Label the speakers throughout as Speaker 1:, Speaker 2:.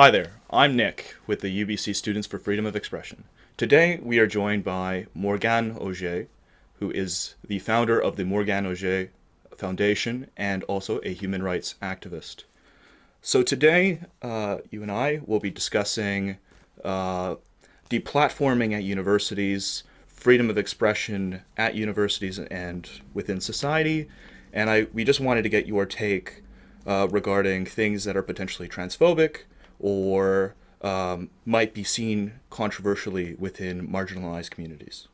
Speaker 1: Hi there, I'm Nick with the UBC Students for Freedom of Expression. Today we are joined by Morgane Oger, who is the founder of the Morgane Oger Foundation and also a human rights activist. So today you and I will be discussing deplatforming at universities, freedom of expression at universities and within society, and we just wanted to get your take regarding things that are potentially transphobic or might be seen controversially within marginalized communities.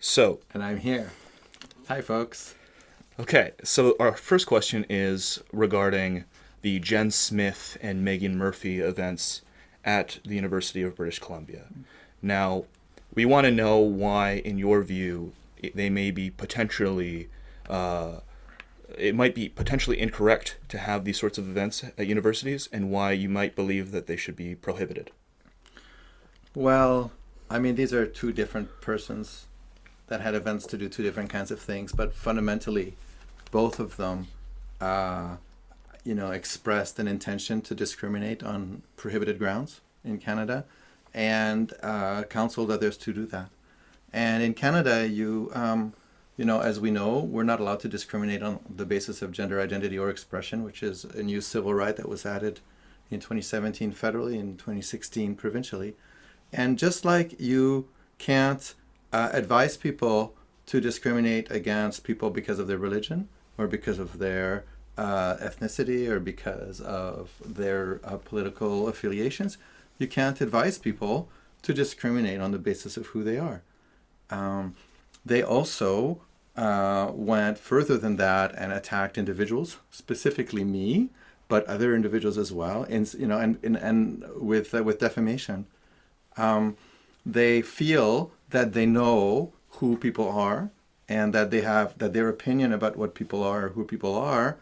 Speaker 1: So,
Speaker 2: And I'm here. Hi, folks.
Speaker 1: okay, so our first question is regarding the Jenn Smith and Megan Murphy events at the University of British Columbia. Now, we want to know why, in your view, they may be potentially it might be potentially incorrect to have these sorts of events at universities, and why you might believe that they should be prohibited.
Speaker 2: Well, I mean, these are two different persons that had events to do two different kinds of things, but fundamentally, both of them, expressed an intention to discriminate on prohibited grounds in Canada, and counseled others to do that. And in Canada, as we know, we're not allowed to discriminate on the basis of gender identity or expression, which is a new civil right that was added in 2017 federally and 2016 provincially. And just like you can't advise people to discriminate against people because of their religion or because of their ethnicity or because of their political affiliations, you can't advise people to discriminate on the basis of who they are. They also went further than that and attacked individuals, specifically me, but other individuals as well, and with defamation. They feel that they know who people are, and that their opinion about what people are or who people are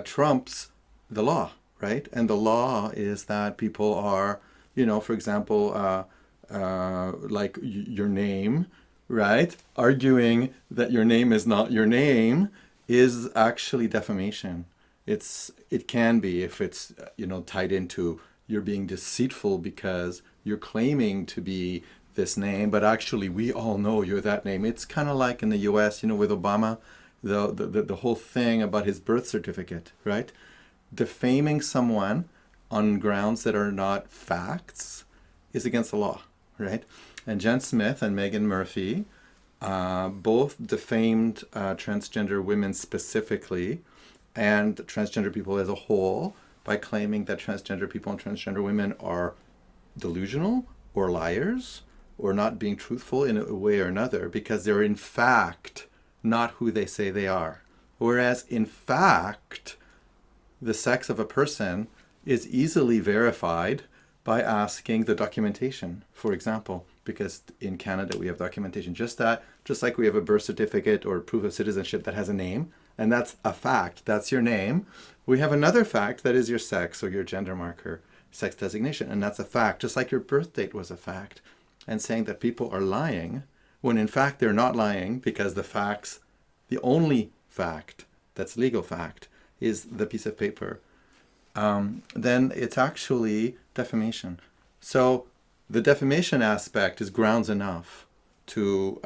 Speaker 2: trumps the law, right? And the law is that people are, for example, like your name, right? Arguing that your name is not your name is actually defamation. It can be if it's tied into you're being deceitful because you're claiming to be this name, but actually we all know you're that name. It's kind of like in the U.S. With Obama, the whole thing about his birth certificate, right? Defaming someone on grounds that are not facts is against the law, right? And Jenn Smith and Megan Murphy both defamed transgender women specifically and transgender people as a whole by claiming that transgender people and transgender women are delusional or liars or not being truthful in a way or another because they're in fact not who they say they are. Whereas in fact, the sex of a person is easily verified by asking the documentation, for example, because in Canada we have documentation just like we have a birth certificate or proof of citizenship that has a name, and that's a fact, that's your name. We have another fact that is your sex or your gender marker, sex designation, and that's a fact, just like your birth date was a fact. And saying that people are lying when in fact they're not lying because the only fact that's legal fact is the piece of paper, then it's actually defamation. So the defamation aspect is grounds enough to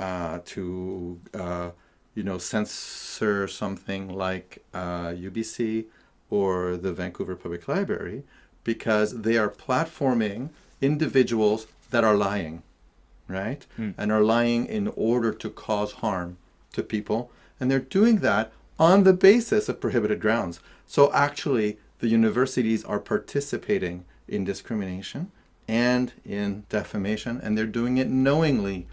Speaker 2: censor something like UBC or the Vancouver Public Library because they are platforming individuals that are lying, right? And are lying in order to cause harm to people. And they're doing that on the basis of prohibited grounds. So actually, the universities are participating in discrimination and in defamation, and they're doing it knowingly,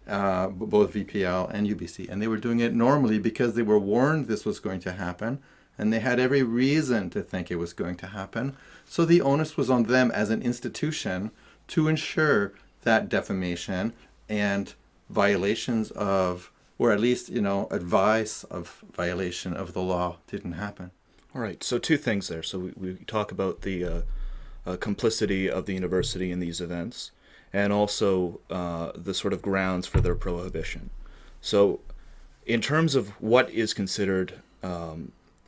Speaker 2: both VPL and UBC. And they were doing it normally because they were warned this was going to happen, and they had every reason to think it was going to happen. So the onus was on them as an institution to ensure that defamation and violations of, or at least, advice of violation of the law didn't happen.
Speaker 1: All right, so two things there. So we talk about the complicity of the university in these events, and also the sort of grounds for their prohibition. So in terms of what is considered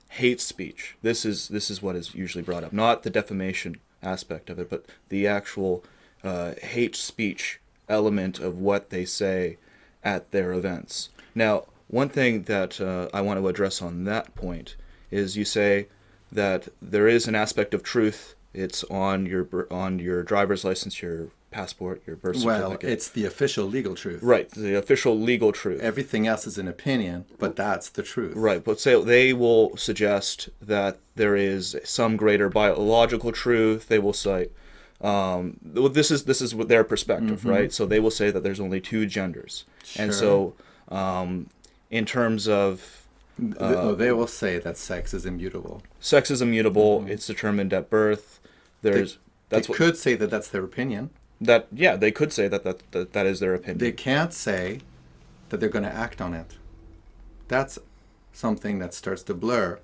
Speaker 1: hate speech. This is what is usually brought up, not the defamation aspect of it, but the actual hate speech element of what they say at their events. Now, one thing that I want to address on that point is you say that there is an aspect of truth. It's on your driver's license, your passport, your birth certificate.
Speaker 2: Well, it's the official legal truth.
Speaker 1: Right, the official legal truth.
Speaker 2: Everything else is an opinion, but that's the truth.
Speaker 1: Right, but say they will suggest that there is some greater biological truth. They will cite this is what their perspective, right? So they will say that there's only two genders, and so in terms of
Speaker 2: they will say that sex is immutable.
Speaker 1: Sex is immutable. It's determined at birth. They
Speaker 2: could say that that's their opinion.
Speaker 1: They could say that is their opinion.
Speaker 2: They can't say that they're going to act on it. That's something that starts to blur.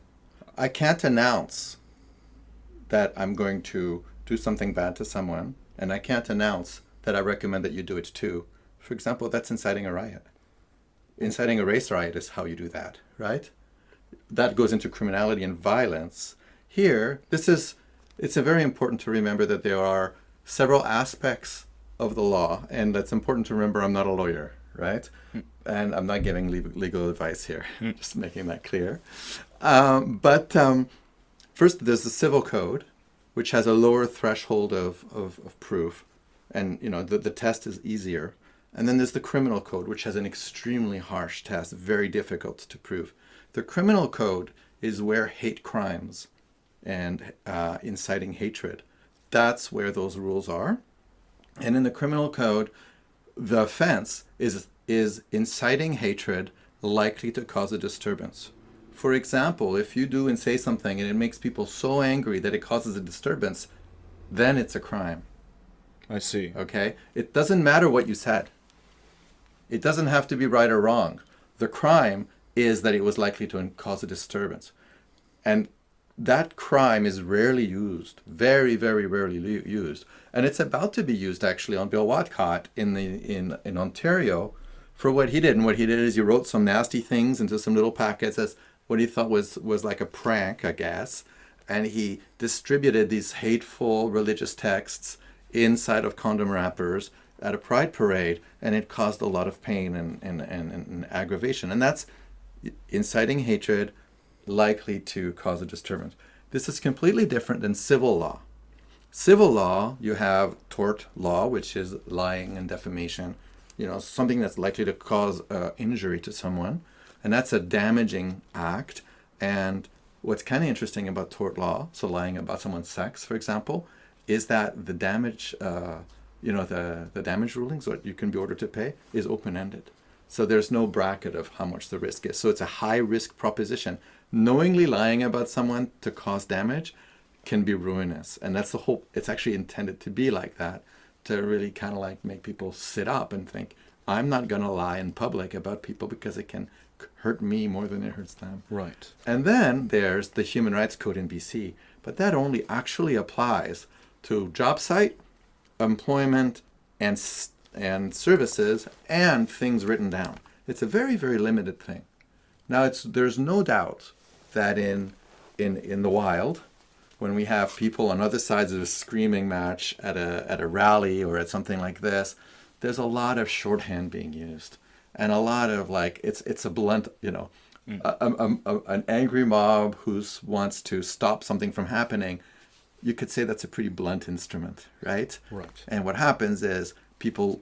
Speaker 2: I can't announce that I'm going to do something bad to someone, and I can't announce that I recommend that you do it too. For example, that's inciting a riot. Inciting a race riot is how you do that, right? That goes into criminality and violence. Here, it's very important to remember that there are several aspects of the law, and it's important to remember I'm not a lawyer, right? And I'm not giving legal advice here, just making that clear. But first, there's the civil code, which has a lower threshold of proof, and the test is easier. And then there's the criminal code, which has an extremely harsh test, very difficult to prove. The criminal code is where hate crimes and inciting hatred, that's where those rules are. And in the criminal code, the offense is inciting hatred likely to cause a disturbance. For example, if you do and say something and it makes people so angry that it causes a disturbance, then it's a crime.
Speaker 1: I see.
Speaker 2: Okay? It doesn't matter what you said. It doesn't have to be right or wrong. The crime is that it was likely to cause a disturbance. And that crime is rarely used, very, very rarely used. And it's about to be used actually on Bill Watcott in Ontario for what he did. And what he did is he wrote some nasty things into some little packets as what he thought was like a prank, I guess. And he distributed these hateful religious texts inside of condom wrappers at a pride parade, and it caused a lot of pain and aggravation. And that's inciting hatred, likely to cause a disturbance. This is completely different than civil law. Civil law, you have tort law, which is lying and defamation, something that's likely to cause injury to someone, and that's a damaging act. And what's kind of interesting about tort law, so lying about someone's sex, for example, is that the damage, the damage rulings, what you can be ordered to pay, is open-ended. So there's no bracket of how much the risk is. So it's a high-risk proposition. Knowingly lying about someone to cause damage can be ruinous. And that's the whole, it's actually intended to be like that, to really kind of like make people sit up and think, I'm not going to lie in public about people because it can hurt me more than it hurts them.
Speaker 1: Right.
Speaker 2: And then there's the Human Rights Code in BC, but that only actually applies to job site, employment, and services, and things written down. It's a very, very limited thing. Now, there's no doubt that in the wild, when we have people on other sides of a screaming match at a rally or at something like this, there's a lot of shorthand being used, and a lot of it's a blunt, an angry mob who wants to stop something from happening. You could say that's a pretty blunt instrument, right?
Speaker 1: Right.
Speaker 2: And what happens is people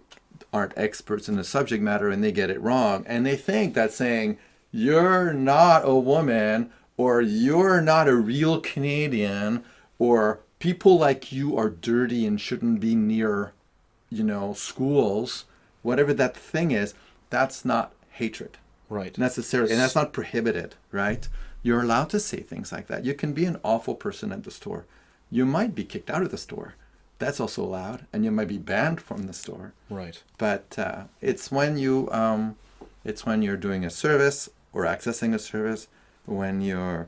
Speaker 2: aren't experts in the subject matter and they get it wrong, and they think that saying you're not a woman, or you're not a real Canadian, or people like you are dirty and shouldn't be near, schools, whatever that thing is, that's not hatred.
Speaker 1: Right.
Speaker 2: Necessarily. And that's not prohibited, right? You're allowed to say things like that. You can be an awful person at the store. You might be kicked out of the store. That's also allowed. And you might be banned from the store.
Speaker 1: Right.
Speaker 2: But it's when you're doing a service or accessing a service, when you're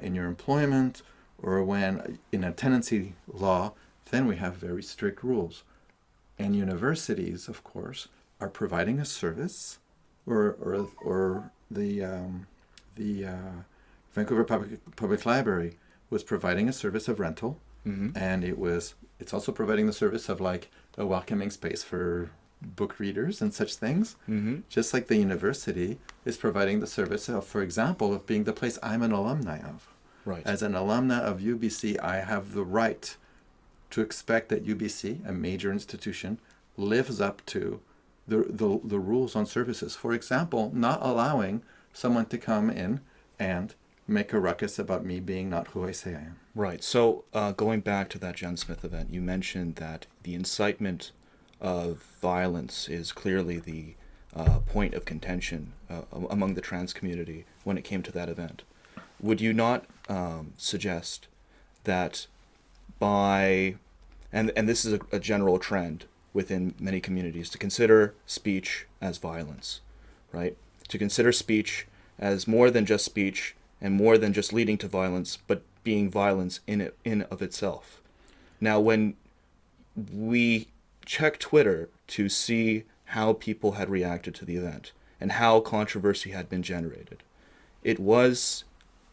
Speaker 2: in your employment, or when in a tenancy law, then we have very strict rules. And universities, of course, are providing a service, or the Vancouver Public Library was providing a service of rental, and it's also providing the service of like a welcoming space for book readers and such things. Just like the university is providing the service of, for example, of being the place I'm an alumni of.
Speaker 1: Right.
Speaker 2: As an alumna of UBC, I have the right to expect that UBC, a major institution, lives up to the rules on services. For example, not allowing someone to come in and make a ruckus about me being not who I say I am.
Speaker 1: Right. So going back to that Jenn Smith event, you mentioned that the incitement of violence is clearly the point of contention among the trans community when it came to that event. Would you not suggest that and this is a general trend within many communities, to consider speech as violence, right? To consider speech as more than just speech and more than just leading to violence, but being violence in of itself. Now, when we checked Twitter to see how people had reacted to the event and how controversy had been generated, it was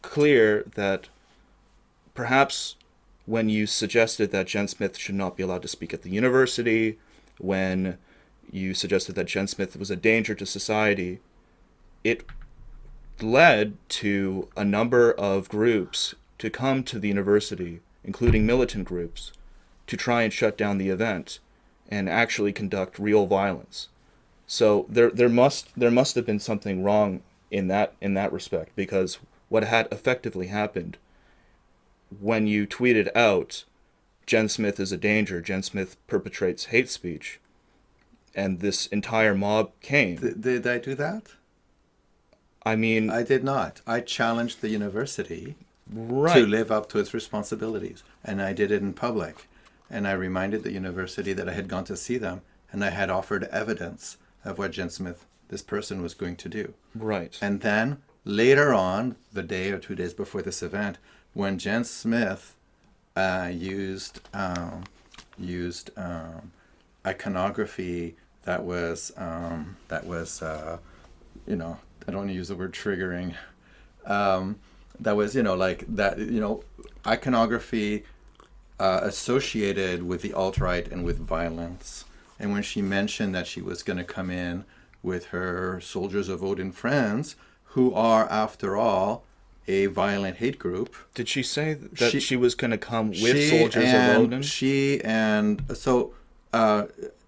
Speaker 1: clear that perhaps when you suggested that Jenn Smith should not be allowed to speak at the university, when you suggested that Jenn Smith was a danger to society, it led to a number of groups to come to the university, including militant groups, to try and shut down the event and actually conduct real violence. So there must have been something wrong in that respect, because what had effectively happened when you tweeted out, Jenn Smith is a danger, Jenn Smith perpetrates hate speech, and this entire mob came.
Speaker 2: Did I do that?
Speaker 1: I mean,
Speaker 2: I did not. I challenged the university
Speaker 1: right.
Speaker 2: to live up to its responsibilities, and I did it in public. And I reminded the university that I had gone to see them, and I had offered evidence of what Jenn Smith, this person, was going to do.
Speaker 1: Right.
Speaker 2: And then later on, the day or 2 days before this event, when Jenn Smith used iconography that was I don't want to use the word triggering. That was iconography associated with the alt-right and with violence. And when she mentioned that she was going to come in with her Soldiers of Odin friends, who are, after all, a violent hate group.
Speaker 1: Did she say that she was going to come with Soldiers of Odin?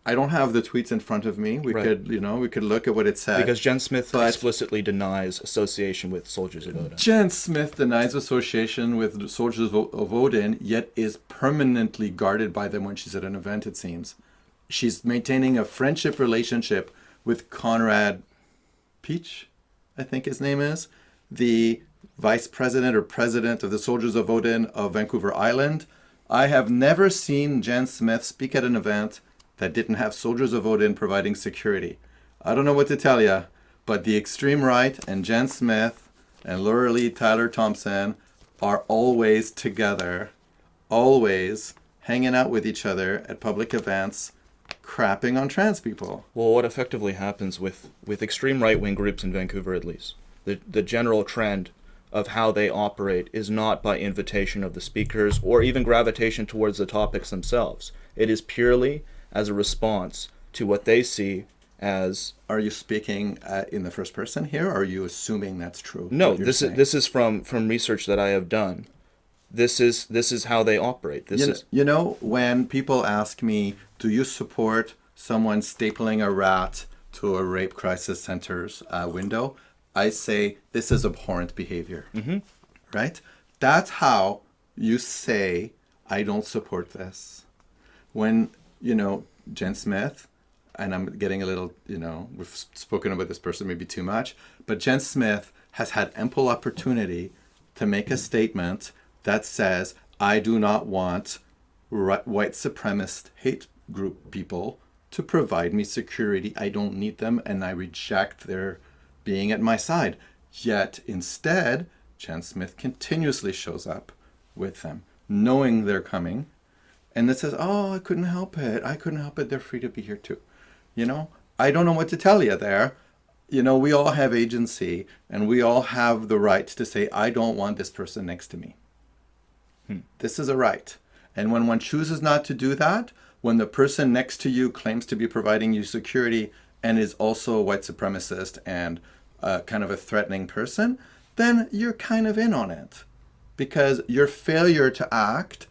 Speaker 2: I don't have the tweets in front of me. We could look at what it said.
Speaker 1: Because Jenn Smith explicitly denies association with Soldiers of Odin.
Speaker 2: Jenn Smith denies association with Soldiers of Odin, yet is permanently guarded by them when she's at an event, it seems. She's maintaining a friendship relationship with Conrad Peach, I think his name is, the vice president or president of the Soldiers of Odin of Vancouver Island. I have never seen Jenn Smith speak at an event that didn't have Soldiers of Odin providing security. I don't know what to tell you, but the extreme right and Jenn Smith and Laura Lee Tyler Thompson are always together, always hanging out with each other at public events, crapping on trans people.
Speaker 1: Well, what effectively happens with extreme right-wing groups in Vancouver, at least, the general trend of how they operate is not by invitation of the speakers or even gravitation towards the topics themselves. It is purely as a response to what they see as...
Speaker 2: Are you speaking in the first person here, or are you assuming that's true?
Speaker 1: No, this is from research that I have done. This is how they operate.
Speaker 2: When people ask me, do you support someone stapling a rat to a rape crisis center's window? I say, this is abhorrent behavior.
Speaker 1: Mm-hmm.
Speaker 2: Right? That's how you say, I don't support this. When, Jenn Smith, and I'm getting a little, we've spoken about this person maybe too much, but Jenn Smith has had ample opportunity to make a statement that says, I do not want white supremacist hate group people to provide me security. I don't need them, and I reject their being at my side. Yet, instead, Jenn Smith continuously shows up with them, knowing they're coming, and that says, oh, I couldn't help it. They're free to be here too. I don't know what to tell you there. we all have agency, and we all have the right to say, I don't want this person next to me. This is a right. And when one chooses not to do that, when the person next to you claims to be providing you security and is also a white supremacist and kind of a threatening person, then you're kind of in on it. Because your failure to act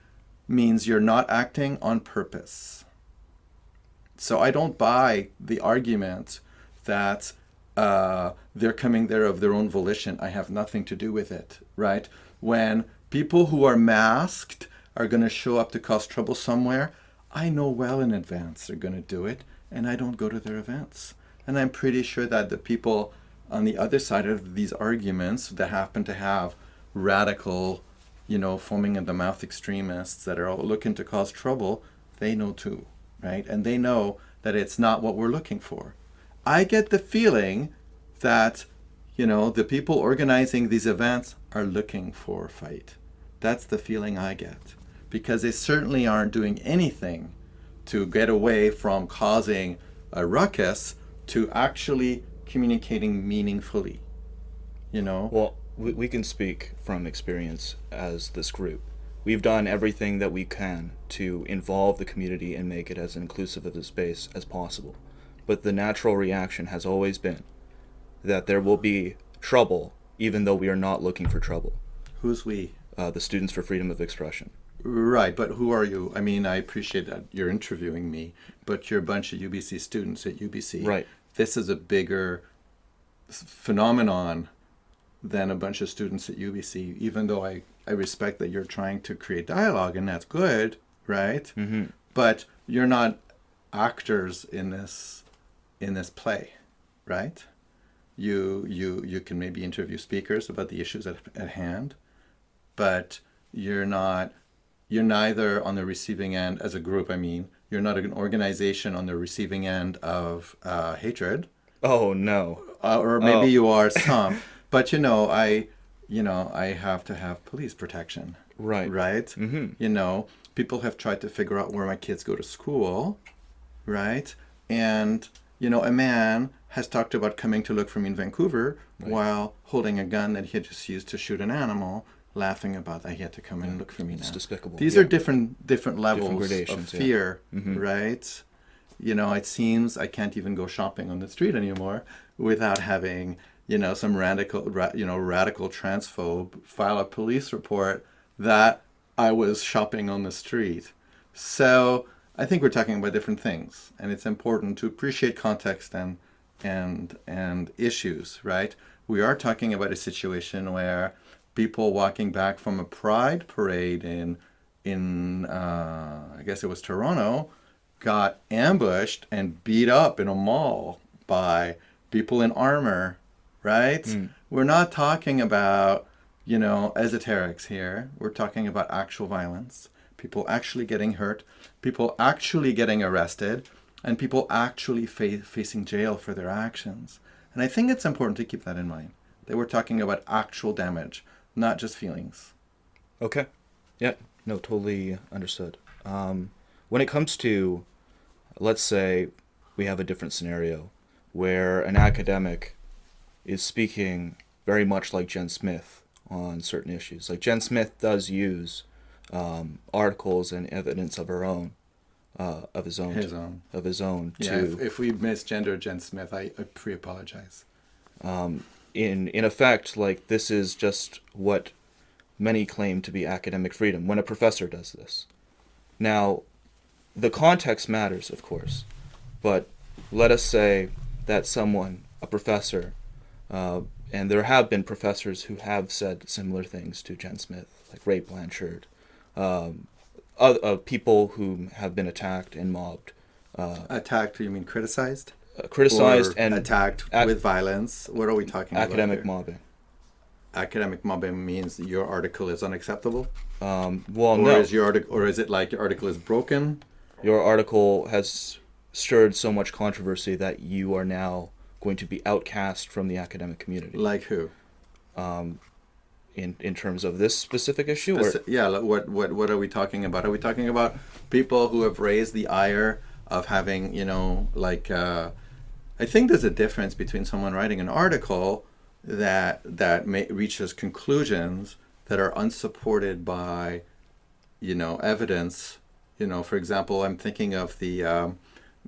Speaker 2: means you're not acting on purpose. So I don't buy the argument that they're coming there of their own volition. I have nothing to do with it, right? When people who are masked are going to show up to cause trouble somewhere, I know well in advance they're going to do it, and I don't go to their events. And I'm pretty sure that the people on the other side of these arguments that happen to have radical, foaming at the mouth extremists that are all looking to cause trouble, they know too, right? And they know that it's not what we're looking for. I get the feeling that, the people organizing these events are looking for a fight. That's the feeling I get. Because they certainly aren't doing anything to get away from causing a ruckus to actually communicating meaningfully,
Speaker 1: Well, we can speak from experience as this group. We've done everything that we can to involve the community and make it as inclusive of a space as possible. But the natural reaction has always been that there will be trouble, even though we are not looking for trouble.
Speaker 2: Who's we?
Speaker 1: The Students for Freedom of Expression.
Speaker 2: Right, but who are you? I mean, I appreciate that you're interviewing me, but you're a bunch of UBC students at UBC.
Speaker 1: Right.
Speaker 2: This is a bigger phenomenon than a bunch of students at UBC, even though I respect that you're trying to create dialogue, and that's good, right?
Speaker 1: Mm-hmm.
Speaker 2: But you're not actors in this play, right? You can maybe interview speakers about the issues at hand, but you're neither on the receiving end as a group. I mean, you're not an organization on the receiving end of hatred.
Speaker 1: Oh no.
Speaker 2: Or maybe you are some, but I have to have police protection.
Speaker 1: Right.
Speaker 2: Right.
Speaker 1: Mm-hmm.
Speaker 2: People have tried to figure out where my kids go to school, right? And a man has talked about coming to look for me in Vancouver while holding a gun that he had just used to shoot an animal, laughing about that he had to come in and look for me now.
Speaker 1: It's despicable.
Speaker 2: These are different levels
Speaker 1: gradations,
Speaker 2: of fear,
Speaker 1: Mm-hmm.
Speaker 2: right? It seems I can't even go shopping on the street anymore without having, some radical transphobe file a police report that I was shopping on the street. So I think we're talking about different things, and it's important to appreciate context and issues, right? We are talking about a situation where people walking back from a pride parade in I guess it was Toronto, got ambushed and beat up in a mall by people in armor, right? We're not talking about, esoterics here. We're talking about actual violence, people actually getting hurt, people actually getting arrested, and people actually facing jail for their actions. And I think it's important to keep that in mind, that we're talking about actual damage, not just feelings.
Speaker 1: Okay. Yeah. No, totally understood. When it comes to, let's say, we have a different scenario where an academic is speaking very much like Jenn Smith on certain issues. Like Jenn Smith does use articles and evidence of her own, of his own.
Speaker 2: Yeah, if we misgender Jenn Smith, I pre-apologize.
Speaker 1: In effect, like, this is just what many claim to be academic freedom when a professor does this. Now, the context matters, of course, but let us say that someone, a professor, and there have been professors who have said similar things to Jenn Smith, like Ray Blanchard, people who have been attacked and mobbed.
Speaker 2: Attacked, you mean criticized?
Speaker 1: Criticized
Speaker 2: or
Speaker 1: and
Speaker 2: attacked with violence. What are we talking about?
Speaker 1: Academic mobbing.
Speaker 2: Academic mobbing means your article is unacceptable.
Speaker 1: No.
Speaker 2: Is it like your article is broken?
Speaker 1: Your article has stirred so much controversy that you are now going to be outcast from the academic community.
Speaker 2: Like who?
Speaker 1: In terms of this specific issue?
Speaker 2: What are we talking about? Are we talking about people who have raised the ire of having, I think there's a difference between someone writing an article that reaches conclusions that are unsupported by, evidence. For example, I'm thinking of the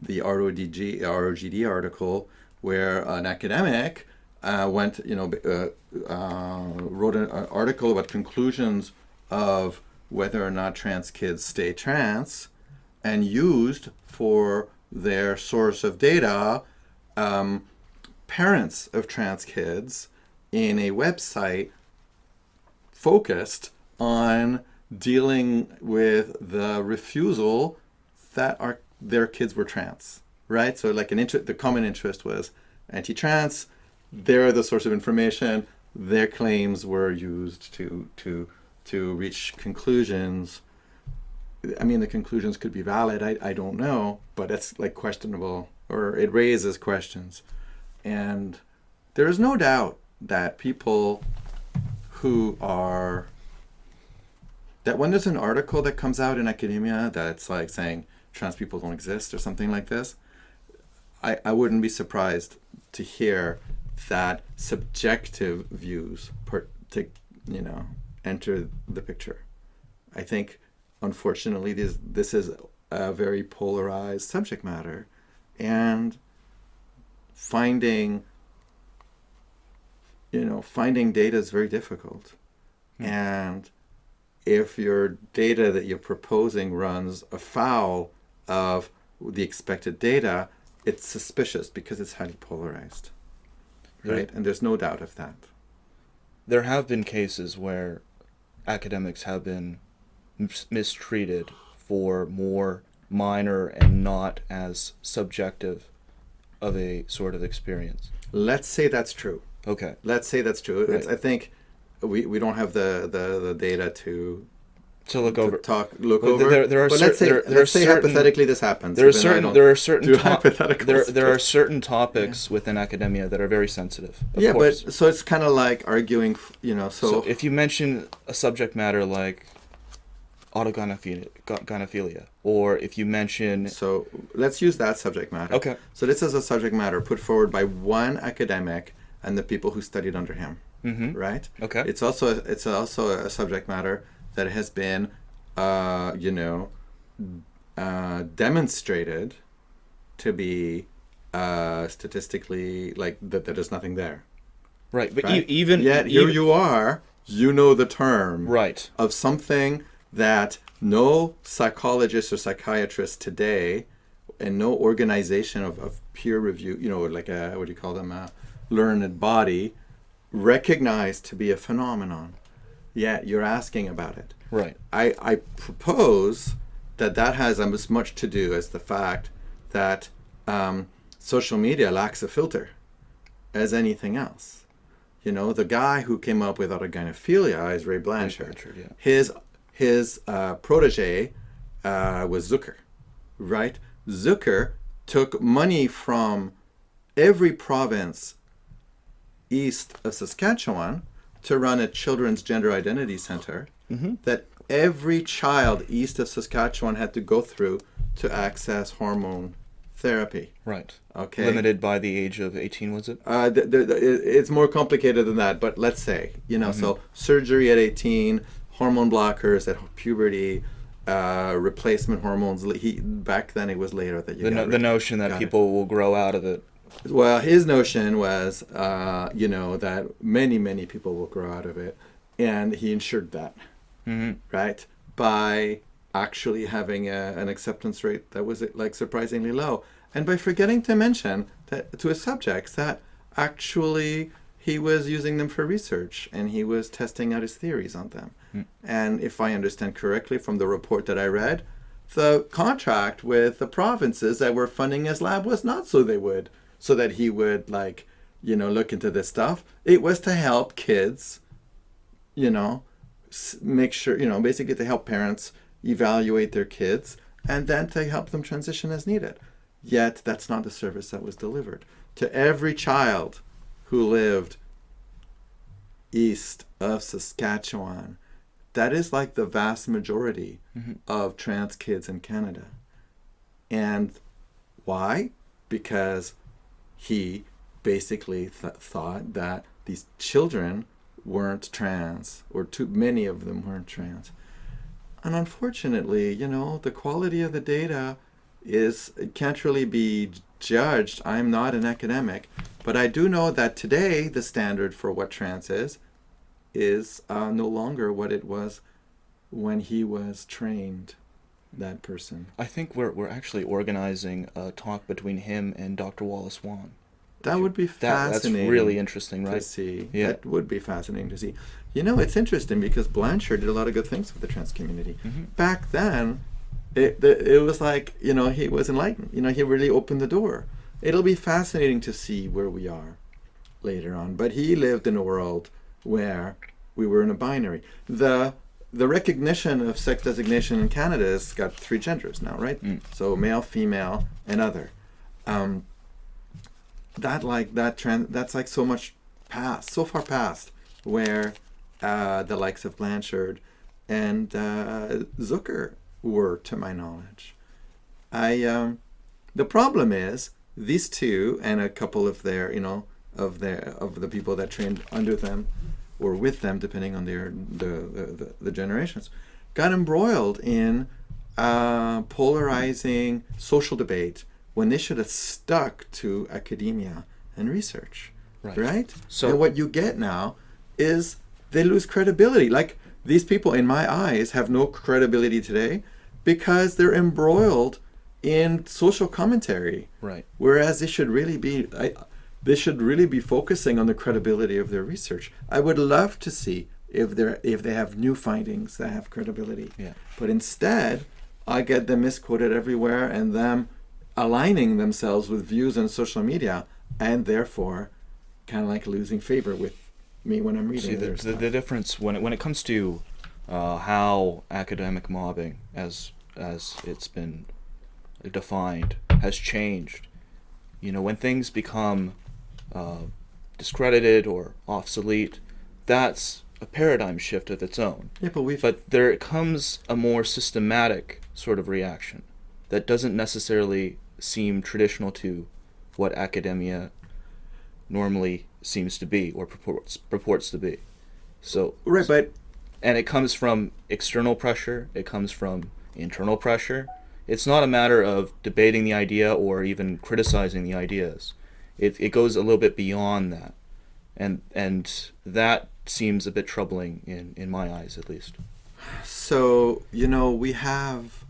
Speaker 2: ROGD article where an academic wrote an article about conclusions of whether or not trans kids stay trans, and used for their source of data parents of trans kids in a website focused on dealing with the refusal that their kids were trans, right? So like the common interest was anti-trans. They're the source of information. Their claims were used to reach conclusions. I mean, the conclusions could be valid. I don't know, but it's like questionable, or it raises questions. And there is no doubt that people that when there's an article that comes out in academia that's like saying trans people don't exist or something like this, I wouldn't be surprised to hear that subjective views enter the picture. I think, unfortunately, this is a very polarized subject matter, and finding data is very difficult. And if your data that you're proposing runs afoul of the expected data, it's suspicious because it's highly polarized, right? And there's no doubt of that.
Speaker 1: There have been cases where academics have been mistreated for more minor and not as subjective of a sort of experience.
Speaker 2: Let's say that's true.
Speaker 1: Okay.
Speaker 2: Let's say that's true.
Speaker 1: Right.
Speaker 2: I think we don't have the data to
Speaker 1: look over.
Speaker 2: Look over.
Speaker 1: There are
Speaker 2: but let's say hypothetically this happens.
Speaker 1: There are certain
Speaker 2: hypotheticals.
Speaker 1: There are certain topics within academia that are very sensitive. Of course.
Speaker 2: But so it's kind of like arguing. So
Speaker 1: if you mention a subject matter like autogynephilia, or if you mention...
Speaker 2: So let's use that subject matter.
Speaker 1: Okay.
Speaker 2: So this is a subject matter put forward by one academic and the people who studied under him, right?
Speaker 1: Okay.
Speaker 2: It's also a subject matter that has been, demonstrated to be statistically like that there's nothing there.
Speaker 1: Right, but
Speaker 2: right?
Speaker 1: Even
Speaker 2: here you are, the term
Speaker 1: right
Speaker 2: of something that no psychologist or psychiatrist today, and no organization of peer review, like what do you call them, learned body, recognized to be a phenomenon. Yet you're asking about it.
Speaker 1: Right.
Speaker 2: I propose that has as much to do as the fact that social media lacks a filter as anything else. The guy who came up with autogynephilia is Ray Blanchard.
Speaker 1: Yeah.
Speaker 2: His protege was Zucker, right? Zucker took money from every province east of Saskatchewan to run a children's gender identity center that every child east of Saskatchewan had to go through to access hormone therapy.
Speaker 1: Right.
Speaker 2: Okay.
Speaker 1: Limited by the age of 18, was it?
Speaker 2: It's more complicated than that, but let's say, so surgery at 18, hormone blockers at puberty, replacement hormones. Back then it was later that you
Speaker 1: the notion that people will grow out of it.
Speaker 2: Well, his notion was, that many people will grow out of it, and he ensured that, right, by actually having an acceptance rate that was like surprisingly low, and by forgetting to mention that to his subjects that actually he was using them for research and he was testing out his theories on them. And if I understand correctly from the report that I read, the contract with the provinces that were funding his lab was not so that he would look into this stuff. It was to help kids, make sure, basically to help parents evaluate their kids and then to help them transition as needed. Yet that's not the service that was delivered to every child who lived east of Saskatchewan. That is like the vast majority of trans kids in Canada. And why? Because he basically thought that these children weren't trans, or too many of them weren't trans. And unfortunately, the quality of the data it can't really be judged. I'm not an academic, but I do know that today the standard for what trans is no longer what it was when he was trained, that person.
Speaker 1: I think we're actually organizing a talk between him and Dr. Wallace Wan.
Speaker 2: That would be fascinating.
Speaker 1: That's really interesting, right?
Speaker 2: To see.
Speaker 1: Yeah.
Speaker 2: That would be fascinating to see. It's interesting because Blanchard did a lot of good things for the trans community.
Speaker 1: Mm-hmm.
Speaker 2: Back then, it was like, he was enlightened. He really opened the door. It'll be fascinating to see where we are later on. But he lived in a world where we were in a binary. The recognition of sex designation in Canada has got 3 genders now, right? So male, female, and other. That's like so much past, so far past, where the likes of Blanchard and Zucker were, to my knowledge. The problem is these two and a couple of their, of the people that trained under them or with them, depending on the generations, got embroiled in polarizing social debate when they should have stuck to academia and research, right?
Speaker 1: So
Speaker 2: and what you get now is they lose credibility. Like, these people, in my eyes, have no credibility today because they're embroiled in social commentary.
Speaker 1: Right.
Speaker 2: Whereas they should really be focusing on the credibility of their research. I would love to see if they have new findings that have credibility.
Speaker 1: Yeah.
Speaker 2: But instead, I get them misquoted everywhere and them aligning themselves with views on social media, and therefore kind of like losing favor with me when I'm reading their stuff.
Speaker 1: The difference when it comes to how academic mobbing, as it's been defined, has changed. When things become discredited or obsolete, that's a paradigm shift of its own.
Speaker 2: Yeah,
Speaker 1: but there comes a more systematic sort of reaction that doesn't necessarily seem traditional to what academia normally seems to be or purports to be. So
Speaker 2: right, but
Speaker 1: and it comes from external pressure, it comes from internal pressure. It's not a matter of debating the idea or even criticizing the ideas. It goes a little bit beyond that, and that seems a bit troubling in my eyes, at least.
Speaker 2: So we have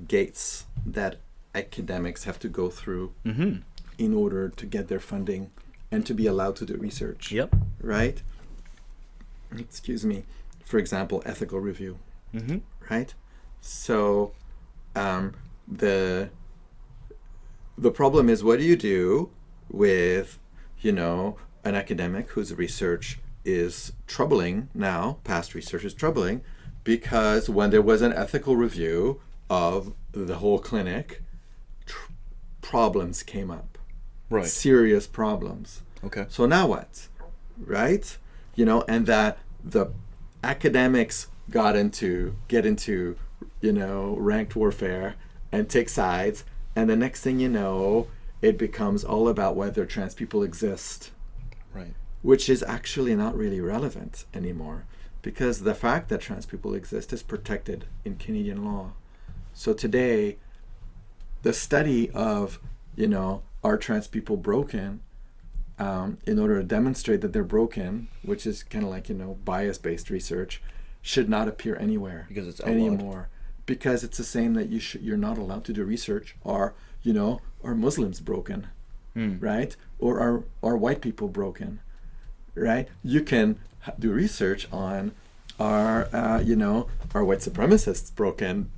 Speaker 2: gates that academics have to go through in order to get their funding and to be allowed to do research.
Speaker 1: Yep.
Speaker 2: Right? Excuse me. For example, ethical review. Right? So the problem is, what do you do with, an academic whose research is troubling now, past research is troubling, because when there was an ethical review of the whole clinic, problems came up.
Speaker 1: Right.
Speaker 2: Serious problems.
Speaker 1: Okay.
Speaker 2: So now what? Right? And that the academics get into, ranked warfare and take sides, and the next thing you know, it becomes all about whether trans people exist.
Speaker 1: Right.
Speaker 2: Which is actually not really relevant anymore, because the fact that trans people exist is protected in Canadian law. So today, the study of, are trans people broken, in order to demonstrate that they're broken, which is kind of like, bias-based research, should not appear anywhere
Speaker 1: because it's outlawed
Speaker 2: anymore. Because it's the same that you're not allowed to do research. Are Muslims broken, right? Or are white people broken, right? You can do research on are white supremacists broken,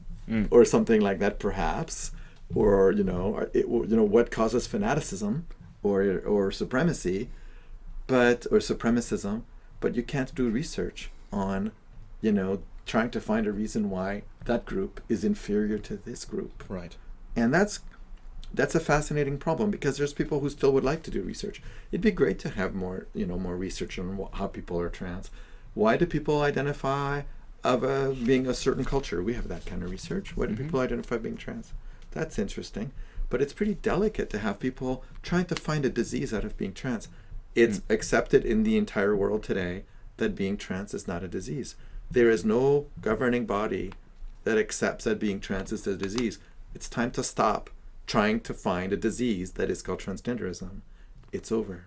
Speaker 2: or something like that, perhaps, or what causes fanaticism or supremacy, or supremacism, but you can't do research on trying to find a reason why that group is inferior to this group.
Speaker 1: Right.
Speaker 2: And that's a fascinating problem, because there's people who still would like to do research. It'd be great to have more research on how people are trans. Why do people identify being a certain culture? We have that kind of research. Why do people identify being trans? That's interesting. but it's pretty delicate to have people trying to find a disease out of being trans. It's accepted in the entire world today that being trans is not a disease. There is no governing body that accepts that being trans is a disease. It's time to stop trying to find a disease that is called transgenderism. It's over.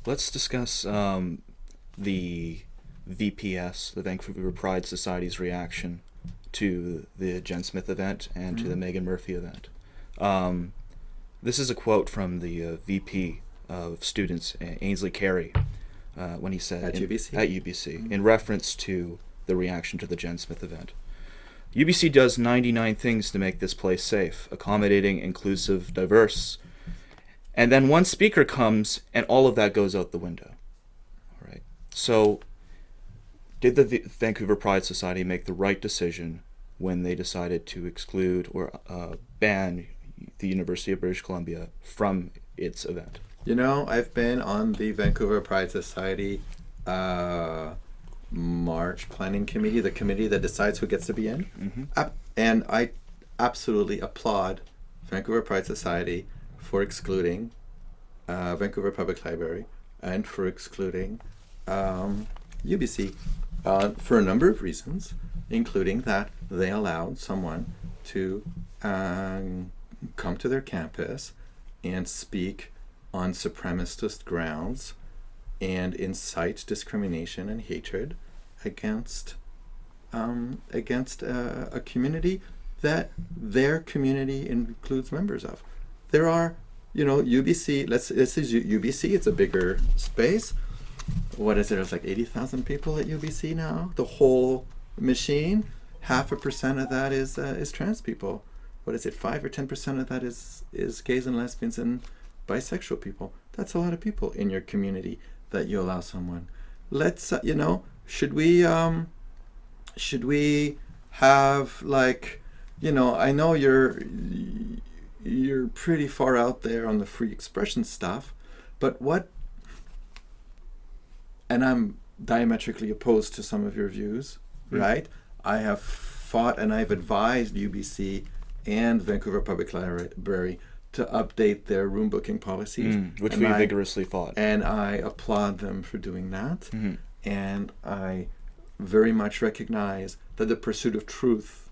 Speaker 1: Let's discuss the VPS, the Vancouver Pride Society's reaction to the Jenn Smith event and to the Megan Murphy event. This is a quote from the VP of Students, Ainsley Carey, when he said
Speaker 2: At UBC?
Speaker 1: in reference to the reaction to the Jenn Smith event. UBC does 99 things to make this place safe, accommodating, inclusive, diverse. And then one speaker comes and all of that goes out the window. All right. So did the Vancouver Pride Society make the right decision when they decided to exclude or ban the University of British Columbia from its event?
Speaker 2: You know, I've been on the Vancouver Pride Society March Planning Committee, the committee that decides who gets to be in. And I absolutely applaud Vancouver Pride Society for excluding Vancouver Public Library and for excluding UBC for a number of reasons, including that they allowed someone to come to their campus and speak on supremacist grounds and incite discrimination and hatred against a community that their community includes members of. There are, UBC. Let's use UBC. It's a bigger space. What is it? There's like 80,000 people at UBC now. The whole machine. 0.5% of that is trans people. What is it? 5 or 10% of that is gays and lesbians and bisexual people. That's a lot of people in your community that you allow someone. Let's should we have I know you're pretty far out there on the free expression stuff, but and I'm diametrically opposed to some of your views, right? I have fought and I've advised UBC and Vancouver Public Library to update their room booking policies.
Speaker 1: Which we vigorously fought.
Speaker 2: And I applaud them for doing that. And I very much recognize that the pursuit of truth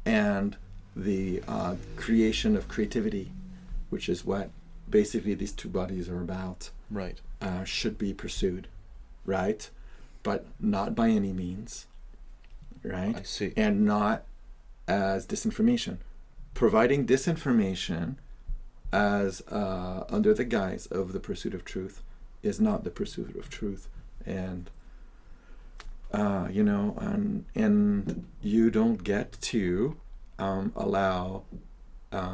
Speaker 2: and the creation of creativity, which is what basically these two bodies are about,
Speaker 1: right,
Speaker 2: should be pursued, right? But not by any means, right?
Speaker 1: I see.
Speaker 2: And not as disinformation. Providing disinformation as under the guise of the pursuit of truth is not the pursuit of truth. And and you don't get to allow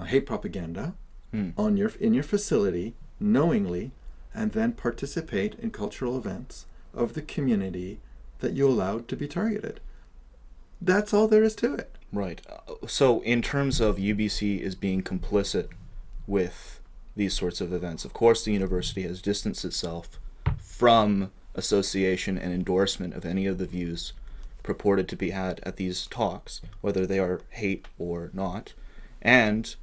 Speaker 2: hate propaganda in your facility knowingly, and then participate in cultural events of the community that you allowed to be targeted. That's all there is to it.
Speaker 1: Right. So in terms of UBC is being complicit with these sorts of events, of course the university has distanced itself from association and endorsement of any of the views purported to be had at these talks, whether they are hate or not. And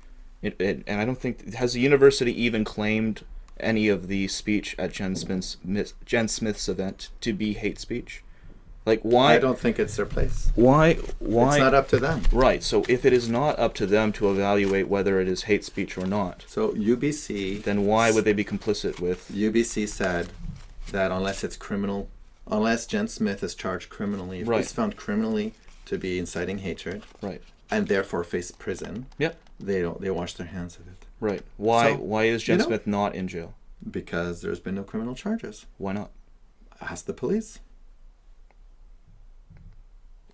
Speaker 1: I don't think, has the university even claimed any of the speech at Jenn Smith's event to be hate speech? Like, why?
Speaker 2: I don't think it's their place.
Speaker 1: Why?
Speaker 2: It's not up to them.
Speaker 1: Right. So if it is not up to them to evaluate whether it is hate speech or not,
Speaker 2: so UBC,
Speaker 1: then why would they be complicit with?
Speaker 2: UBC said that unless it's criminal, unless Jenn Smith is charged criminally, if he's found criminally to be inciting hatred,
Speaker 1: right,
Speaker 2: and therefore face prison, they wash their hands of it.
Speaker 1: Right. Why is Jenn Smith not in jail?
Speaker 2: Because there's been no criminal charges.
Speaker 1: Why not?
Speaker 2: Ask the police.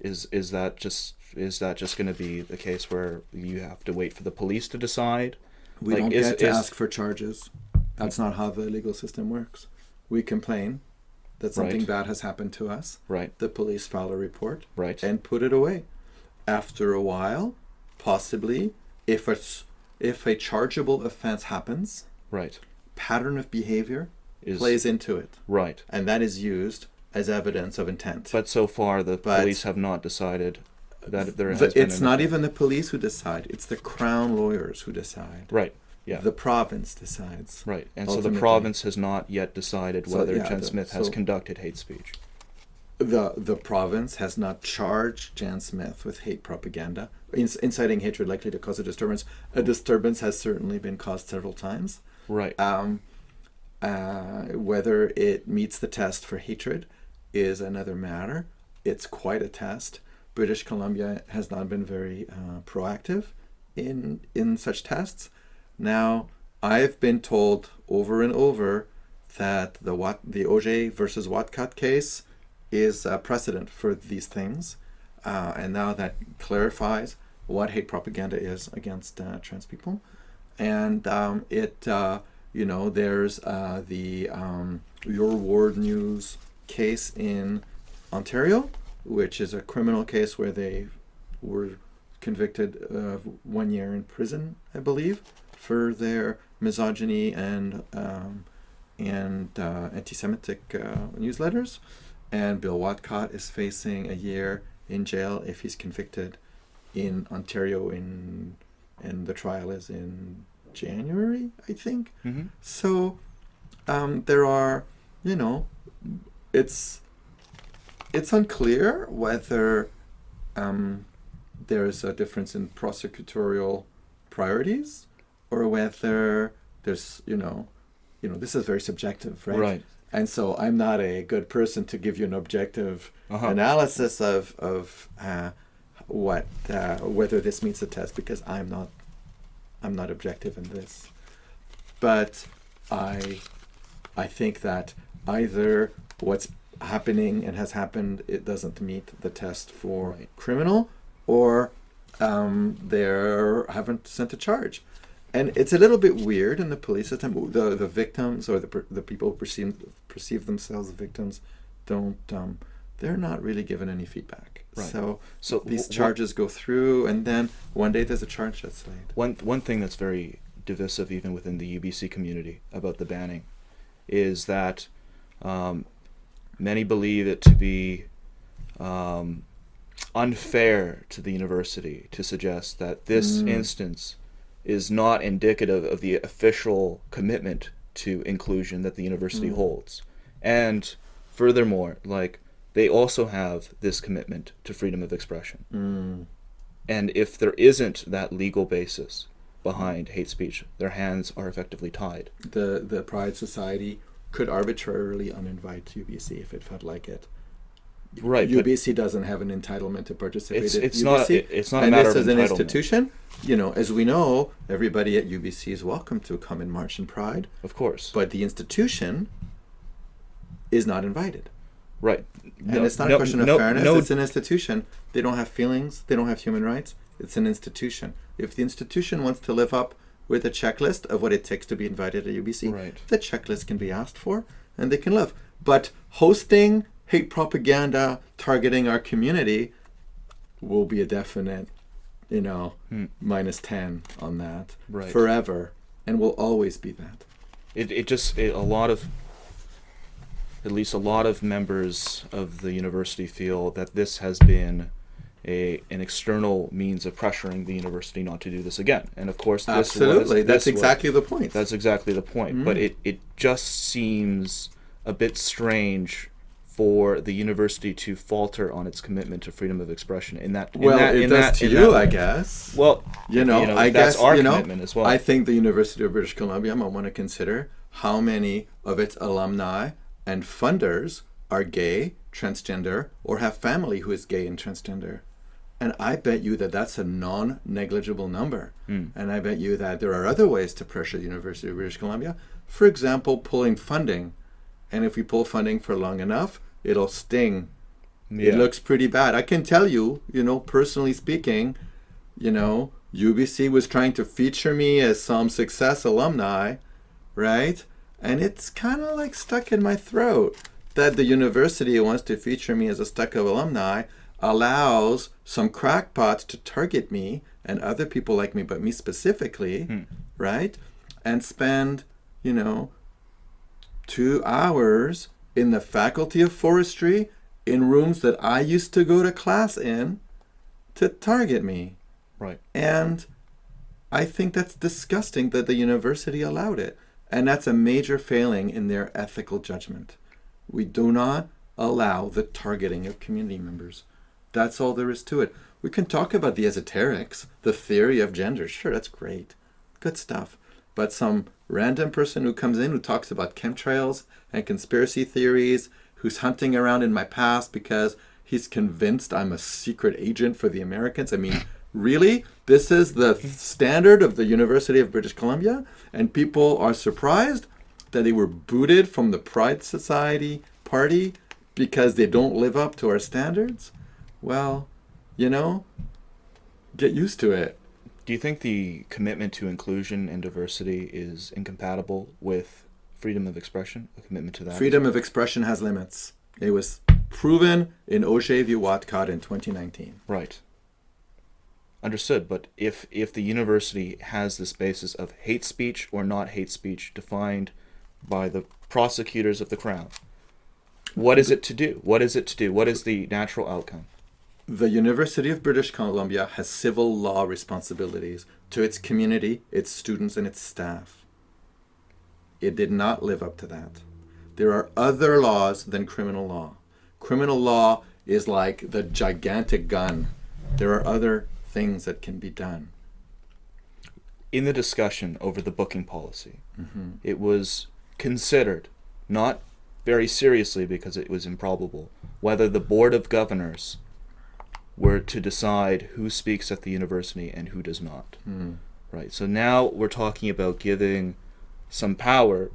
Speaker 1: Is that just going to be the case where you have to wait for the police to decide?
Speaker 2: We don't get to ask for charges. That's not how the legal system works. We complain that something bad has happened to us.
Speaker 1: Right.
Speaker 2: The police file a report.
Speaker 1: Right.
Speaker 2: And put it away. After a while, possibly, if a chargeable offense happens,
Speaker 1: right,
Speaker 2: pattern of behavior plays into it.
Speaker 1: Right.
Speaker 2: And that is used as evidence of intent.
Speaker 1: But so far, the police have not decided that there has been.
Speaker 2: It's not even the police who decide. It's the Crown lawyers who decide.
Speaker 1: Right. Yeah.
Speaker 2: The province decides.
Speaker 1: Right. And so the
Speaker 2: ultimately.
Speaker 1: province has not yet decided
Speaker 2: So,
Speaker 1: whether
Speaker 2: yeah,
Speaker 1: Jenn Smith has
Speaker 2: so-
Speaker 1: conducted hate speech.
Speaker 2: The province has not charged Jenn Smith with hate propaganda, inciting hatred likely to cause a disturbance. A disturbance has certainly been caused several times.
Speaker 1: Right.
Speaker 2: Whether it meets the test for hatred is another matter. It's quite a test. British Columbia has not been very proactive in such tests. Now, I've been told over and over that the Oger versus Watcott case is a precedent for these things, and now that clarifies what hate propaganda is against trans people, and there's the Your Ward News case in Ontario, which is a criminal case where they were convicted of 1 year in prison, I believe, for their misogyny and anti-Semitic newsletters. And Bill Watcott is facing a year in jail if he's convicted in Ontario, and the trial is in January, I think.
Speaker 1: Mm-hmm.
Speaker 2: So there are, it's unclear whether there's a difference in prosecutorial priorities, or whether there's, this is very subjective, right?
Speaker 1: Right.
Speaker 2: And so I'm not a good person to give you an objective analysis of whether this meets the test, because I'm not objective in this. But I think that either what's happening and has happened, it doesn't meet the test for criminal, or they haven't sent a charge. And it's a little bit weird in the police system. The victims, or the people who perceive themselves as victims, they're not really given any feedback.
Speaker 1: Right.
Speaker 2: So these charges go through, and then one day there's a charge that's laid.
Speaker 1: One thing that's very divisive even within the UBC community about the banning is that many believe it to be unfair to the university to suggest that this instance is not indicative of the official commitment to inclusion that the university holds. And furthermore, they also have this commitment to freedom of expression. And if there isn't that legal basis behind hate speech, their hands are effectively tied.
Speaker 2: The Pride Society could arbitrarily uninvite UBC if it felt like it.
Speaker 1: Right.
Speaker 2: UBC doesn't have an entitlement to participate
Speaker 1: It's
Speaker 2: in
Speaker 1: UBC. It's not a
Speaker 2: and
Speaker 1: matter
Speaker 2: this
Speaker 1: of
Speaker 2: is an
Speaker 1: entitlement.
Speaker 2: institution. As we know, everybody at UBC is welcome to come and march in Pride.
Speaker 1: Of course.
Speaker 2: But the institution is not invited.
Speaker 1: Right.
Speaker 2: And it's not a question of fairness. It's an institution. They don't have feelings. They don't have human rights. It's an institution. If the institution wants to live up with a checklist of what it takes to be invited at UBC, the checklist can be asked for, and they can live. But hosting hate propaganda targeting our community will be a definite, minus 10 on that forever, and will always be that.
Speaker 1: At least a lot of members of the university feel that this has been an external means of pressuring the university not to do this again. And of course,
Speaker 2: that's exactly the point.
Speaker 1: That's exactly the point. But it just seems a bit strange for the university to falter on its commitment to freedom of expression
Speaker 2: I guess.
Speaker 1: Well,
Speaker 2: I
Speaker 1: that's
Speaker 2: guess
Speaker 1: our commitment as well.
Speaker 2: I think the University of British Columbia might want to consider how many of its alumni and funders are gay, transgender, or have family who is gay and transgender. And I bet you that that's a non-negligible number. And I bet you that there are other ways to pressure the University of British Columbia. For example, pulling funding. And if we pull funding for long enough, it'll sting. It looks pretty bad. I can tell you, personally speaking, UBC was trying to feature me as some success alumni, right? And it's kind of stuck in my throat that the university wants to feature me as a stuck-up alumni, allows some crackpots to target me and other people like me, but me specifically, right? And spend, 2 hours in the Faculty of Forestry in rooms that I used to go to class in to target me.
Speaker 1: Right.
Speaker 2: And I think that's disgusting that the university allowed it. And that's a major failing in their ethical judgment. We do not allow the targeting of community members. That's all there is to it. We can talk about the esoterics, the theory of gender. Sure, that's great. Good stuff. But some random person who comes in who talks about chemtrails and conspiracy theories, who's hunting around in my past because he's convinced I'm a secret agent for the Americans. I mean, really? This is the standard of the University of British Columbia? And people are surprised that they were booted from the Pride Society party because they don't live up to our standards? Well, get used to it.
Speaker 1: Do you think the commitment to inclusion and diversity is incompatible with freedom of expression, a commitment to that?
Speaker 2: Freedom of expression has limits. It was proven in Oger v. Watcott in 2019.
Speaker 1: Right. Understood, but if the university has this basis of hate speech or not hate speech defined by the prosecutors of the Crown, what is it to do? What is it to do? What is the natural outcome?
Speaker 2: The University of British Columbia has civil law responsibilities to its community, its students, and its staff. It did not live up to that. There are other laws than criminal law. Criminal law is like the gigantic gun. There are other things that can be done.
Speaker 1: In the discussion over the booking policy, it was considered, not very seriously because it was improbable, whether the Board of Governors were to decide who speaks at the university and who does not. Right. So now we're talking about giving some power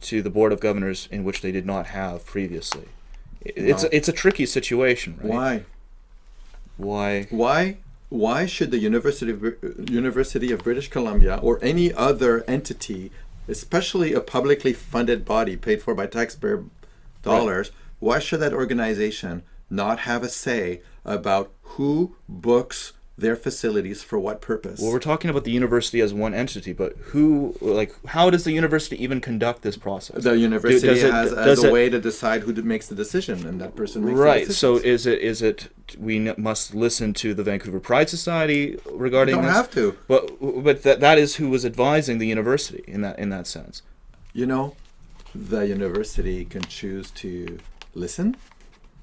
Speaker 1: to the Board of Governors in which they did not have previously. It's a tricky situation, right?
Speaker 2: Why should the University of British Columbia or any other entity, especially a publicly funded body paid for by taxpayer dollars, why should that organization not have a say about who books their facilities for what purpose?
Speaker 1: Well, we're talking about the university as one entity, but how does the university even conduct this process?
Speaker 2: The university has a way to decide who makes the decision, and that person makes the decision.
Speaker 1: So is it we must listen to the Vancouver Pride Society regarding this?
Speaker 2: You don't have to.
Speaker 1: But that is who was advising the university in that sense.
Speaker 2: The university can choose to listen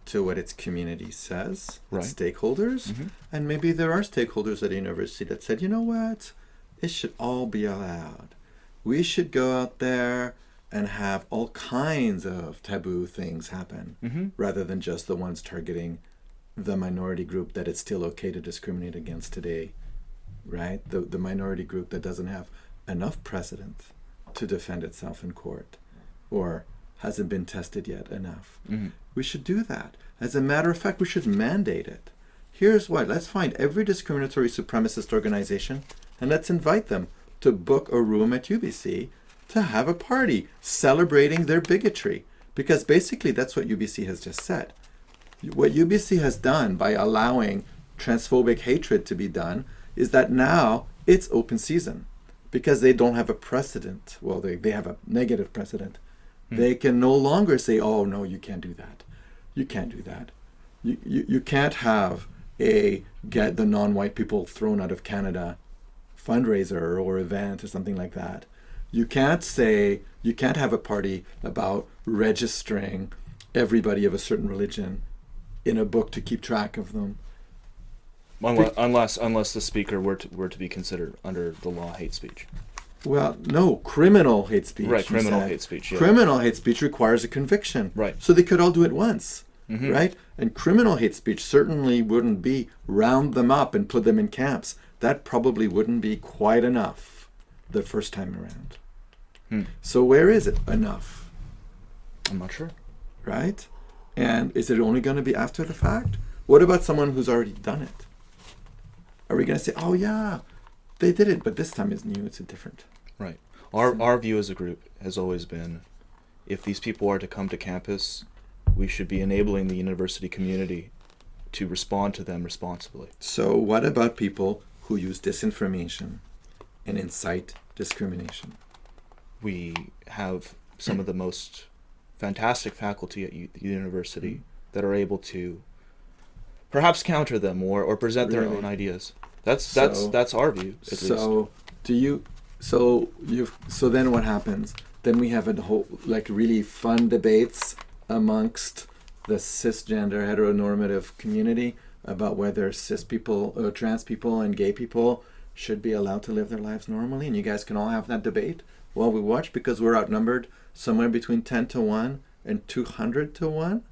Speaker 2: to what its community says, its stakeholders, and maybe there are stakeholders at a university that said, you know what, it should all be allowed. We should go out there and have all kinds of taboo things happen, rather than just the ones targeting the minority group that it's still okay to discriminate against today, right? The minority group that doesn't have enough precedent to defend itself in court, or hasn't been tested yet enough. We should do that. As a matter of fact, we should mandate it. Here's why. Let's find every discriminatory supremacist organization and let's invite them to book a room at UBC to have a party celebrating their bigotry. Because basically that's what UBC has just said. What UBC has done by allowing transphobic hatred to be done is that now it's open season. Because they don't have a precedent. Well, they have a negative precedent. They can no longer say, oh, no, you can't do that. You can't do that. You can't have get the non-white people thrown out of Canada fundraiser or event or something like that. You can't have a party about registering everybody of a certain religion in a book to keep track of them.
Speaker 1: Unless the speaker were to be considered under the law hate speech.
Speaker 2: Well, no, criminal hate speech.
Speaker 1: Right, criminal hate speech. Yeah.
Speaker 2: Criminal hate speech requires a conviction.
Speaker 1: Right.
Speaker 2: So they could all do it once, right? And criminal hate speech certainly wouldn't be round them up and put them in camps. That probably wouldn't be quite enough the first time around. So where is it enough?
Speaker 1: I'm not sure.
Speaker 2: Right? And is it only going to be after the fact? What about someone who's already done it? Are we going to say, oh yeah, they did it, but this time it's new, it's different?
Speaker 1: Right. Our view as a group has always been, if these people are to come to campus, we should be enabling the university community to respond to them responsibly.
Speaker 2: So what about people who use disinformation and incite discrimination?
Speaker 1: We have some of the most fantastic faculty at the university that are able to perhaps counter them or present their own ideas. That's our view, at least.
Speaker 2: Do you? So then what happens? Then we have a whole like really fun debates amongst the cisgender heteronormative community about whether cis people, trans people, and gay people should be allowed to live their lives normally, and you guys can all have that debate while we watch, because we're outnumbered somewhere between 10-1 and 200-1.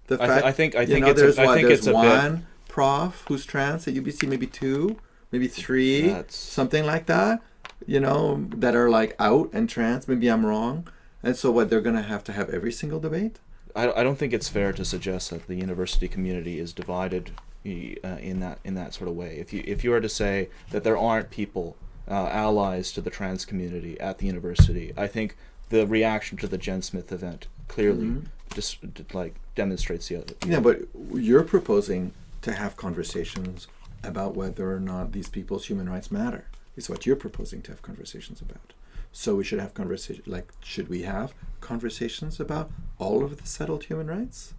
Speaker 2: The fact,
Speaker 1: I think
Speaker 2: there's
Speaker 1: it's a
Speaker 2: one
Speaker 1: bit.
Speaker 2: prof who's trans at UBC, maybe two, maybe three,
Speaker 1: That's-
Speaker 2: something like that, that are like out and trans. Maybe I'm wrong. And so what, they're going to have every single debate?
Speaker 1: I don't think it's fair to suggest that the university community is divided in that sort of way. If you were to say that there aren't people allies to the trans community at the university, I think the reaction to the Jenn Smith event clearly just like demonstrates the other.
Speaker 2: Yeah, but you're proposing to have conversations about whether or not these people's human rights matter. Is what you're proposing to have conversations about. So we should have conversations, like, should we have conversations about all of the settled human rights?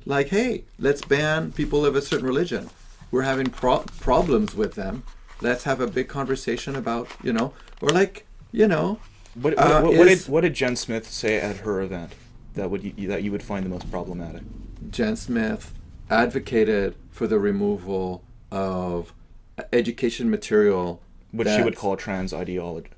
Speaker 2: Like, hey, let's ban people of a certain religion. We're having problems with them. Let's have a big conversation about, or like,
Speaker 1: What did Jenn Smith say at her event that you would find the most problematic?
Speaker 2: Jenn Smith advocated for the removal of education material,
Speaker 1: Which she would call trans ideology.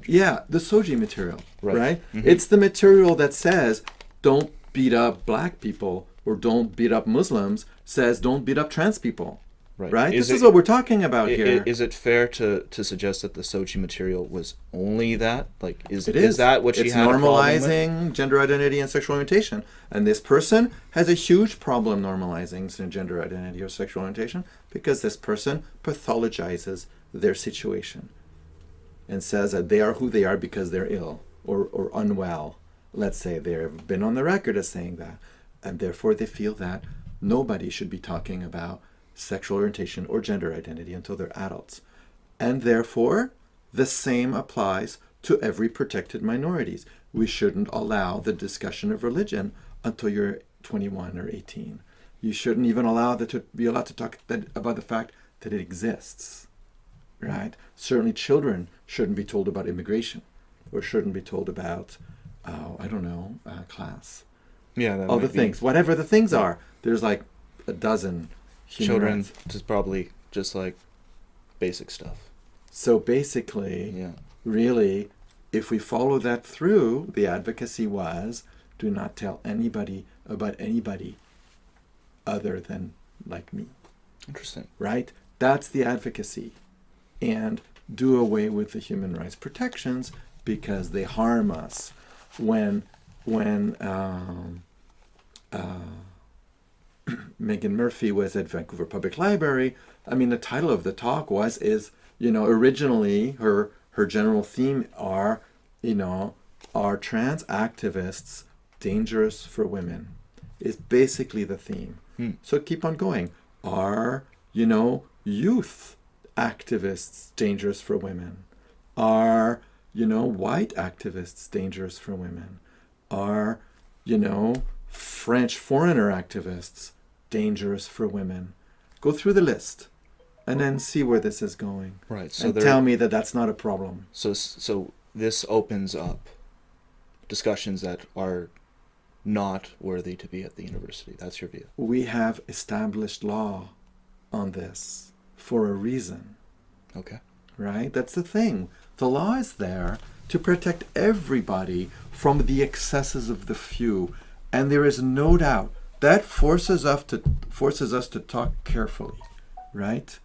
Speaker 2: Yeah, the Soji material, right?
Speaker 1: Mm-hmm.
Speaker 2: It's the material that says, don't beat up black people, or don't beat up Muslims, says don't beat up trans people, right? This is what we're talking about here.
Speaker 1: Is it fair to suggest that the Sochi material was only that? Like, is
Speaker 2: Is
Speaker 1: that what she
Speaker 2: it's
Speaker 1: had a problem with?
Speaker 2: normalizing gender identity and sexual orientation. And this person has a huge problem normalizing gender identity or sexual orientation, because this person pathologizes their situation and says that they are who they are because they're ill or unwell. Let's say they've been on the record as saying that. And therefore they feel that nobody should be talking about sexual orientation or gender identity until they're adults. And therefore, the same applies to every protected minorities. We shouldn't allow the discussion of religion until you're 21 or 18. You shouldn't even be allowed to talk about the fact that it exists, right? Certainly children shouldn't be told about immigration, or shouldn't be told about, class.
Speaker 1: Yeah, that
Speaker 2: All the
Speaker 1: might be-
Speaker 2: things, whatever the things are. There's like a dozen human
Speaker 1: Children
Speaker 2: rights.
Speaker 1: is probably just like basic stuff.
Speaker 2: So basically,
Speaker 1: Yeah.
Speaker 2: really, if we follow that through, the advocacy was, do not tell anybody about anybody other than like me,
Speaker 1: Interesting.
Speaker 2: right? That's the advocacy. And do away with the human rights protections because they harm us. When Megan Murphy was at Vancouver Public Library, the title of the talk originally her general theme are trans activists dangerous for women? Is basically the theme. So keep on going. Are, youth activists dangerous for women? Are, white activists dangerous for women? Are, French foreigner activists dangerous for women? Go through the list and then see where this is going.
Speaker 1: Right. So
Speaker 2: And tell me that that's not a problem.
Speaker 1: So this opens up discussions that are not worthy to be at the university. That's your view.
Speaker 2: We have established law on this for a reason,
Speaker 1: Okay.
Speaker 2: right? That's the thing. The law is there to protect everybody from the excesses of the few. And there is no doubt that forces us to talk carefully, right?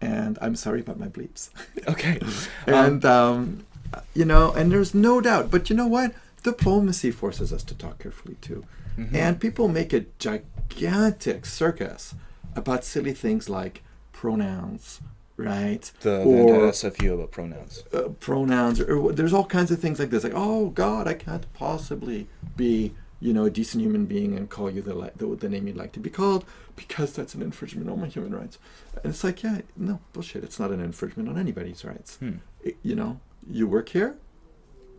Speaker 2: And I'm sorry about my bleeps.
Speaker 1: Okay.
Speaker 2: And and there's no doubt. But you know what? Diplomacy forces us to talk carefully too.
Speaker 1: Mm-hmm.
Speaker 2: And people make a gigantic circus about silly things like pronouns, right?
Speaker 1: The
Speaker 2: or
Speaker 1: SFE about pronouns.
Speaker 2: pronouns, or there's all kinds of things like this. Like, oh God, I can't possibly be a decent human being and call you the name you'd like to be called, because that's an infringement on my human rights. And it's like, yeah, no, bullshit. It's not an infringement on anybody's rights. You work here.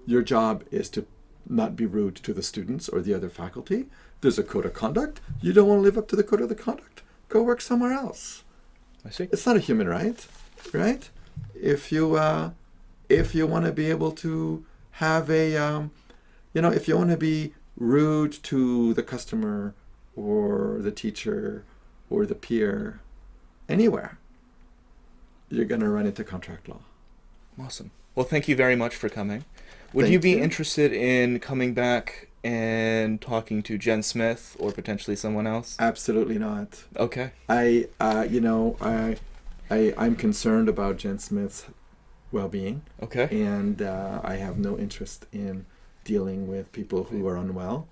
Speaker 2: Your job is to not be rude to the students or the other faculty. There's a code of conduct. You don't want to live up to the code of the conduct? Go work somewhere else.
Speaker 1: I see.
Speaker 2: It's not a human right, right? if you want to be able to have a if you want to be rude to the customer or the teacher or the peer anywhere, you're going to run into contract law.
Speaker 1: Awesome. Well, thank you very much for coming. Would
Speaker 2: Thank
Speaker 1: you be
Speaker 2: you.
Speaker 1: interested in coming back and talking to Jenn Smith or potentially someone else?
Speaker 2: Absolutely not.
Speaker 1: Okay.
Speaker 2: I'm concerned about Jenn Smith's well-being,
Speaker 1: Okay.
Speaker 2: and I have no interest in dealing with people who are unwell.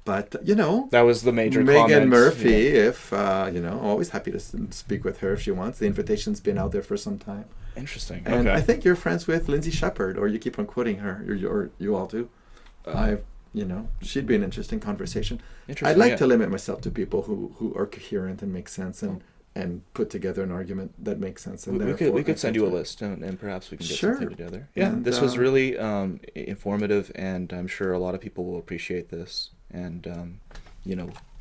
Speaker 2: But
Speaker 1: That was the major
Speaker 2: Morgane
Speaker 1: comment.
Speaker 2: Murphy,
Speaker 1: Yeah.
Speaker 2: if always happy to speak with her if she wants. The invitation's been out there for some time,
Speaker 1: Interesting.
Speaker 2: and
Speaker 1: Okay.
Speaker 2: I think you're friends with Lindsay Shepherd, or you keep on quoting her, or you all do. She'd be an interesting conversation.
Speaker 1: Interesting.
Speaker 2: I'd like
Speaker 1: yeah.
Speaker 2: to limit myself to people who are coherent and make sense and put together an argument that makes sense. And
Speaker 1: We could send you a list, and perhaps we can get
Speaker 2: Sure.
Speaker 1: something together. Yeah,
Speaker 2: And,
Speaker 1: this was really informative, and I'm sure a lot of people will appreciate this. And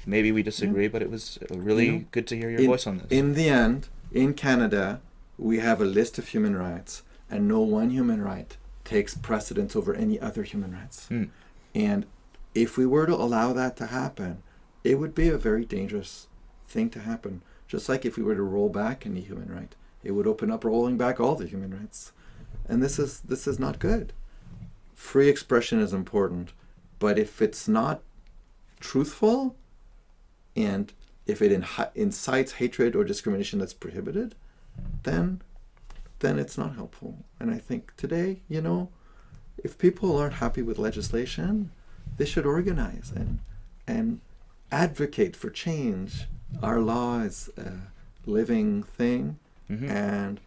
Speaker 1: maybe we disagree, but it was really good to hear your voice on this.
Speaker 2: In the end, in Canada, we have a list of human rights, and no one human right takes precedence over any other human rights.
Speaker 1: Mm.
Speaker 2: And if we were to allow that to happen, it would be a very dangerous thing to happen. Just like if we were to roll back any human right, it would open up rolling back all the human rights. And this is not good. Free expression is important, but if it's not truthful, and if it incites hatred or discrimination that's prohibited, then it's not helpful. And I think today, if people aren't happy with legislation, they should organize and advocate for change. Our law is a living thing,
Speaker 1: Mm-hmm.
Speaker 2: and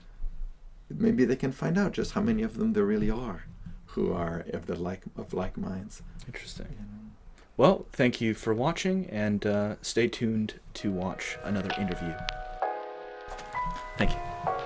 Speaker 2: maybe they can find out just how many of them there really are who are of like minds.
Speaker 1: Interesting. Well, thank you for watching, and stay tuned to watch another interview. Thank you.